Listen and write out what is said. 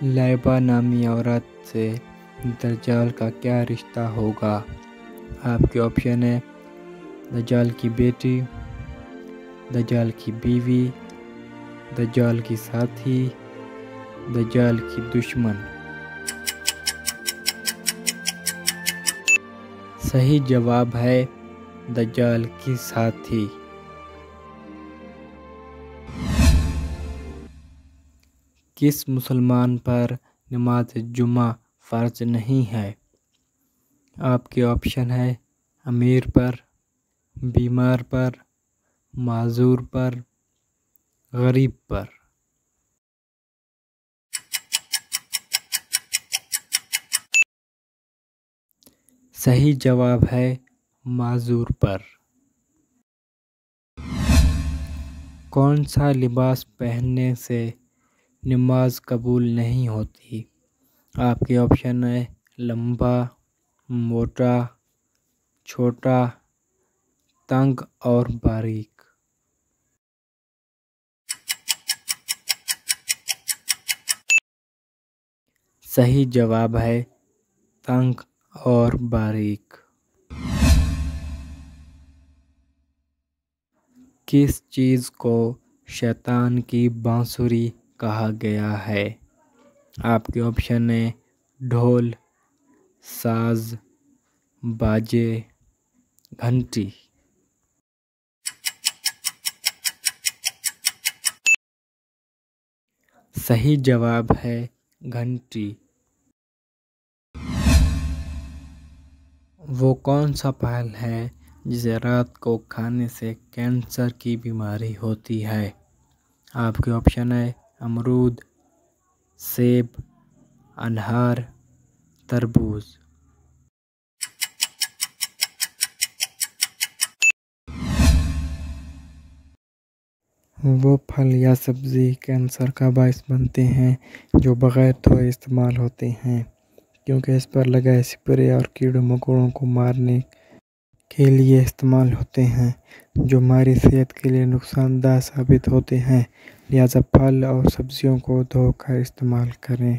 لائبہ نامی عورت سے دجال کا کیا رشتہ ہوگا؟ آپ کے آپشن ہے دجال کی بیٹی، دجال کی بیوی، دجال کی ساتھی، دجال کی دشمن۔ صحیح جواب ہے دجال کی ساتھی۔ کس مسلمان پر نماز جمعہ فرض نہیں ہے؟ آپ کے آپشن ہے امیر پر، بیمار پر، معذور پر، غریب پر۔ صحیح جواب ہے معذور پر۔ کون سا لباس پہننے سے نماز قبول نہیں ہوتی؟ آپ کے آپشن ہے لمبا، موٹا، چھوٹا، تنگ اور باریک۔ صحیح جواب ہے تنگ اور باریک۔ کس چیز کو شیطان کی بانسری کہا گیا ہے؟ آپ کے آپشن ہیں ڈھول، ساز، باجے، گھنٹی۔ صحیح جواب ہے گھنٹی۔ وہ کون سا پھل ہے جسے رات کو کھانے سے کینسر کی بیماری ہوتی ہے؟ آپ کے آپشن ہے امرود، سیب، انار، تربوز۔ وہ پھل یا سبزی کینسر کا باعث بنتے ہیں جو بغیر دھوئے استعمال ہوتے ہیں، کیونکہ اس پر لگا اسپرے اور کیڑوں مکوڑوں کو مارنے کے لیے استعمال ہوتے ہیں، جو ہماری صحت کے لیے نقصان دہ ثابت ہوتے ہیں۔ لہذا پھل اور سبزیوں کو دھو کر استعمال کریں۔